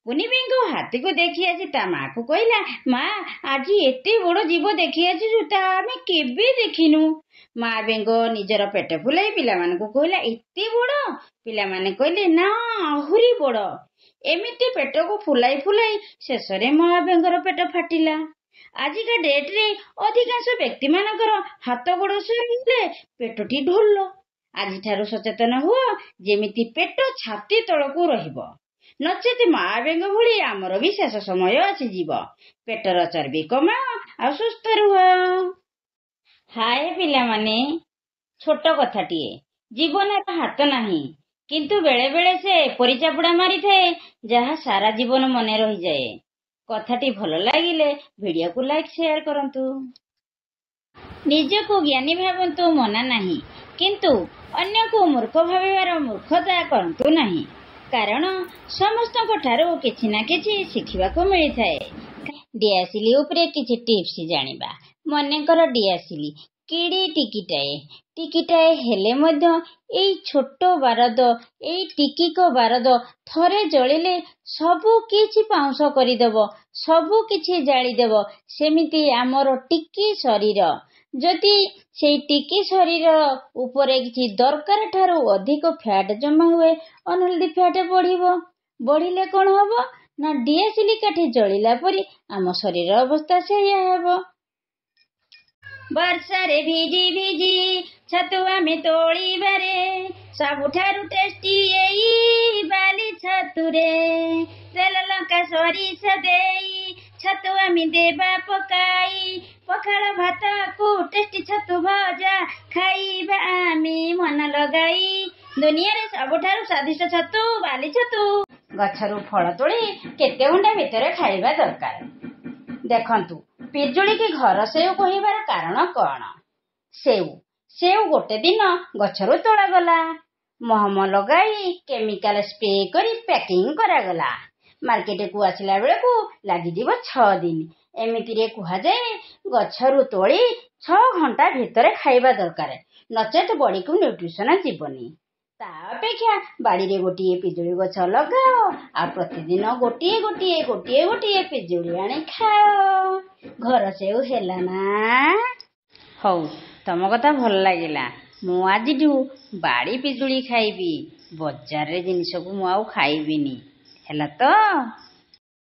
କୁନି ବେଙ୍ଗ ହାତୀକୁ ଦେଖି ଆସି ତା ମାକୁ କହିଲା, ମା ଆଜି ଏତେ ବଡ ଜୀବ ଦେଖି ଆସିଛୁ, ତା ଆମେ କେବେ ଦେଖିନୁ। ମା ବେଙ୍ଗ ନିଜର ପେଟ ଫୁଲାଇ ପିଲାମାନଙ୍କୁ କହିଲା, ଏତେ ବଡ? ପିଲାମାନେ କହିଲେ, ନା ଆହୁରି ବଡ। ଏମିତି ପେଟକୁ ଫୁଲାଇ ଫୁଲାଇ ଶେଷରେ ମା ବେଙ୍ଗର ପେଟ ଫାଟିଲା। ଆଜିକା ଡେଟରେ ଅଧିକାଂଶ ବ୍ୟକ୍ତି ମାନଙ୍କର ହାତ ଗୋଡ ସରିଲେ ପେଟଟି ଢୋଲ। ଆଜିଠାରୁ ସଚେତନ ହୁଅ, ଯେମିତି ପେଟ ଛାତି ତଳକୁ ରହିବ, ନଚେତ ମା ବେଙ୍ଗ ଭଳି ଆମର ବି ଶେଷ ସମୟ ଆସିଯିବ। ପେଟର ଚର୍ବି କମାଅ ଆଉ ସୁସ୍ଥ ରୁହ। ହାୟ ପିଲାମାନେ, ଛୋଟ କଥାଟିଏ। ଜୀବନର ହାତ ନାହିଁ, କିନ୍ତୁ ବେଳେ ବେଳେ ସେ ଏପରି ଚାପୁଡା ମାରିଥାଏ ଯାହା ସାରା ଜୀବନ ମନେ ରହିଯାଏ। କଥାଟି ଭଲ ଲାଗିଲେ ଭିଡିଓକୁ ଲାଇକ୍ ସେୟାର କରନ୍ତୁ। ନିଜକୁ ଜ୍ଞାନୀ ଭାବନ୍ତୁ ମନା ନାହିଁ, କିନ୍ତୁ ଅନ୍ୟକୁ ମୂର୍ଖ ଭାବିବାର ମୂର୍ଖତା କରନ୍ତୁ ନାହିଁ। କାରଣ ସମସ୍ତଙ୍କ ଠାରୁ କିଛି ନା କିଛି ଶିଖିବାକୁ ମିଳିଥାଏ। ଡିଆସିଲି ଉପରେ କିଛି ଟିପ୍ସ ଜାଣିବା। ମନେକର ଡିଆସିଲି କେଡ଼େ ଟିକିଟାଏ ହେଲେ ମଧ୍ୟ ଏଇ ଛୋଟ ବାରଦ, ଏଇ ଟିକିକ ବାରଦ ଥରେ ଜଳିଲେ ସବୁ କିଛି ପାଉଁଶ କରିଦେବ, ସବୁ କିଛି ଜାଳିଦେବ। ସେମିତି ଆମର ଟିକି ଶରୀର, ଯଦି ସେଇ ଟିକି ଶରୀର ଉପରେ କିଛି ଦରକାର ଠାରୁ ଅଧିକ ଫ୍ୟାଟ ଜମା ହୁଏ, ଅନହେଲ୍ଦି ଫ୍ୟାଟ ବଢିବ। ବଢିଲେ କଣ ହବ ନା ଡିଆସିଲି କାଠି ଜଳିଲା ପରି ଆମ ଶରୀର ଅବସ୍ଥା ସେଇଆ ହେବ। ବର୍ଷାରେ ଭିଜି ଭିଜି ଛତୁ ଆମେ ତୋଳିବାରେ, ସବୁଠାରୁ ଟେଷ୍ଟି ଏଇ ବାଲି ଛତୁରେ। ତେଲ ଲଙ୍କା ସୋରିଷ ଦେଇ ଛତୁ ଆମେ ଦେବା ପକାଇ, ପଖାଳ ଭାତକୁ ଟେଷ୍ଟି ଛତୁ ଭଜା ଖାଇବା ଆମେ ମନ ଲଗାଇ। ଦୁନିଆରେ ସବୁଠାରୁ ସ୍ୱାଦିଷ୍ଟ ଛତୁ ବାଲି ଛତୁ। ଗଛରୁ ଫଳ ତୋଳି କେତେ ଘଣ୍ଟା ଭିତରେ ଖାଇବା ଦରକାର? ଦେଖନ୍ତୁ, ପିଜୁଳିକି ଘର ସେଉ କହିବାର କାରଣ କଣ? ସେଉ ଗୋଟେ ଦିନ ଗଛରୁ ତୋଳାଗଲା, ମହମ ଲଗାଇ କେମିକାଲ ସ୍ପ୍ରେ କରି ପ୍ୟାକିଂ କରାଗଲା। ମାର୍କେଟକୁ ଆସିଲା ବେଳକୁ ଲାଗିଯିବ 6 ଦିନ। ଏମିତିରେ କୁହାଯାଏ ଗଛରୁ ତୋଳି 6 ଘଣ୍ଟା ଭିତରେ ଖାଇବା ଦରକାର, ନଚେତ ବଡିକୁ ନ୍ୟୁଟ୍ରିସନ ଯିବନି। ତା ଅପେକ୍ଷା ବାଡିରେ ଗୋଟିଏ ପିଜୁଳି ଗଛ ଲଗାଅ, ଆଉ ପ୍ରତିଦିନ ଗୋଟିଏ ପିଜୁଳି ଆଣି ଖାଅ। ଘର ସେଉ ହେଲା ନା? ହଉ, ତମ କଥା ଭଲ ଲାଗିଲା। ମୁଁ ଆଜିଠୁ ବାଡି ପିଜୁଳି ଖାଇବି, ବଜାରରେ ଜିନିଷକୁ ମୁଁ ଆଉ ଖାଇବିନି। ହେଲା ତ?